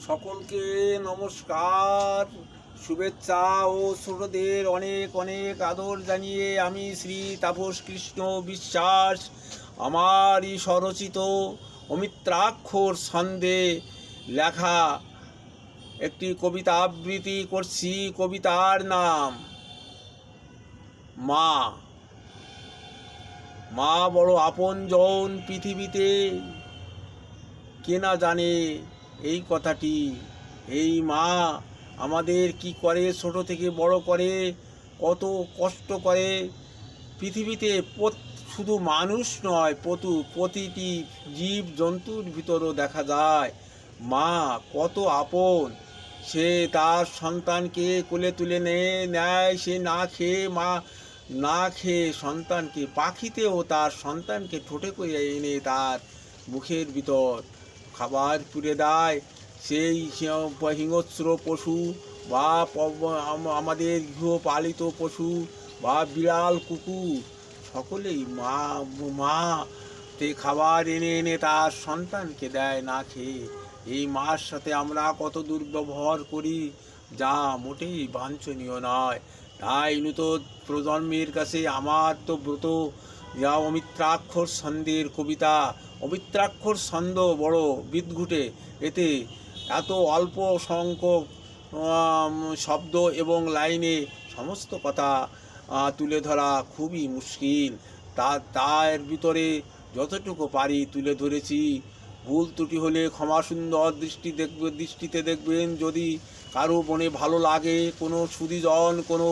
সকলকে নমস্কার, শুভেচ্ছা ও ছোটদের অনেক অনেক আদর জানিয়ে আমি শ্রী তাপস কৃষ্ণ বিশ্বাস আমারই স্বরচিত অমিত্রাক্ষর ছন্দে লেখা একটি কবিতা আবৃত্তি করছি। কবিতার নাম মা। মা বড় আপনজন পৃথিবীতে, কে না জানে এই কথাটি। এই মা আমাদের কি করে, ছোট থেকে বড় করে, কত কষ্ট করে। পৃথিবীতে শুধু মানুষ নয়, প্রতিটি জীব জন্তুর ভিতরও দেখা যায় মা কত আপন। সে তার সন্তানকে কোলে তুলে নেয়, সে না খেয়ে সন্তানকে, পাখিতেও তার সন্তানকে ঠোঁটে করে এনে তার মুখের ভিতর খাবার পুড়ে দেয়। সেই হিংস্র পশু বা আমাদের গৃহপালিত পশু বা বিড়াল কুকুর সকলেই মাতে খাবার এনে এনে তার সন্তানকে দেয় না খেয়ে। এই মার সাথে আমরা কত দুর্ব্যবহার করি, যা মোটেই বাঞ্ছনীয় নয়। তাই নূতন প্রজন্মের কাছে আমার তো ব্রত, যা অমিত্রাক্ষর ছন্দের কবিতা। অমিত্রাক্ষর ছন্দ বড় বিদঘুটে, এতে এত অল্প সংখ্যক শব্দ এবং লাইনে সমস্ত কথা তুলে ধরা খুবই মুশকিল। তার ভিতরে যতটুকু পারি তুলে ধরেছি। ভুল ত্রুটি হলে ক্ষমা সুন্দর দৃষ্টিতে দেখবেন। যদি কারো মনে ভালো লাগে, কোনো সুধীজন, কোনো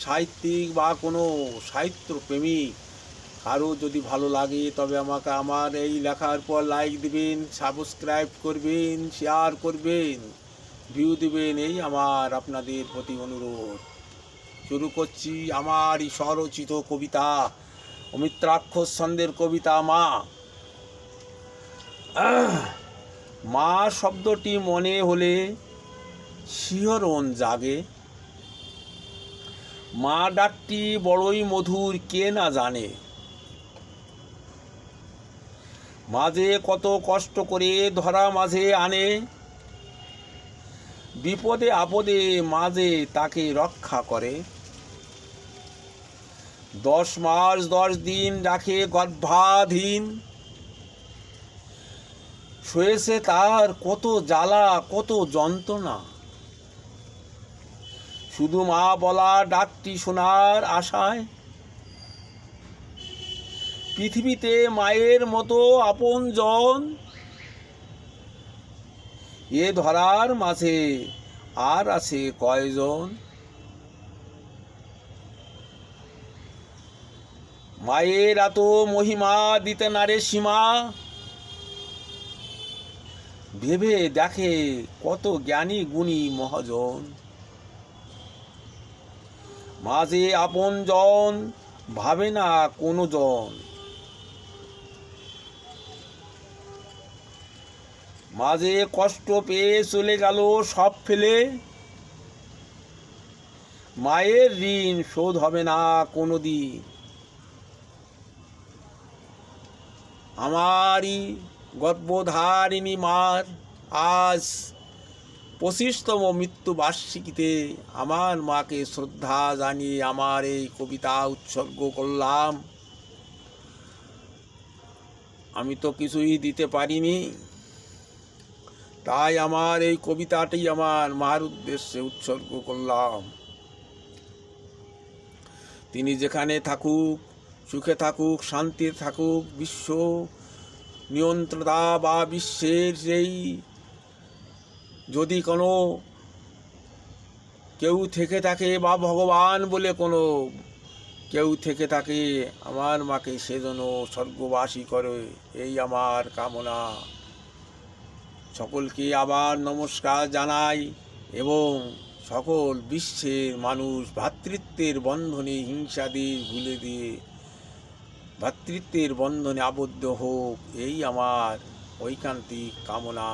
সাহিত্যিক বা কোনো সাহিত্যপ্রেমিক কারো যদি ভালো লাগে, তবে আমাকে আমার এই লেখার পর লাইক দিবেন, সাবস্ক্রাইব করবেন, শেয়ার করবেন, ভিউ দিবেন, এই আমার আপনাদের প্রতি অনুরোধ। শুরু করছি আমার এই স্বরচিত কবিতা, অমিত্রাক্ষর ছন্দের কবিতা মা। মা শব্দটি মনে হলে শিহরণ জাগে। মা ডাকটি বড়ই মধুর, কে না জানে। মাঝে কত কষ্ট করে ধরা মাঝে আনে, বিপদে আপদে মাঝে তাকে রক্ষা করে। 10 মাস 10 দিন রাখে গর্ভাধীন, সয়েছে তার কত জ্বালা কত যন্ত্রণা। শুধু মা বলা ডাকটি শোনার আশায়, পৃথিবীতে মায়ের মতো আপনজন এ ধরার মাঝে আর আছে কয়জন। মায়ের এত মহিমা দিতে নারে সীমা, ভেবে দেখে কত জ্ঞানী গুণী মহাজন। মাঝে আপনজন ভাবে না কোনো জন, মাঝে কষ্ট পেয়ে চলে গেল সব ফেলে। মায়ের ঋণ শোধ হবে না কোনো দিন। আমারই গর্ভধারিণী মার আজ 25তম মৃত্যুবার্ষিকীতে আমার মাকে শ্রদ্ধা জানিয়ে আমার এই কবিতা উৎসর্গ করলাম। আমি তো কিছুই দিতে পারিনি, তাই আমার এই কবিতাটি আমার মার উদ্দেশ্যে উৎসর্গ করলাম। তিনি যেখানে থাকুক, সুখে থাকুক, শান্তিতে থাকুক, বিশ্ব নিয়ন্ত্রতা বা বিশ্বের সেই যদি কোনো কেউ থেকে থাকে বা ভগবান বলে কোনো কেউ থেকে থাকে, আমার মাকে সেজন্য স্বর্গবাসী করে, এই আমার কামনা। সকলকে আবার নমস্কার জানাই এবং সকল বিশ্বের মানুষ ভ্রাতৃত্বের বন্ধনে হিংসাদের ভুলে দিয়ে ভ্রাতৃত্বের বন্ধনে আবদ্ধ হোক, এই আমার ঐকান্তিক কামনা।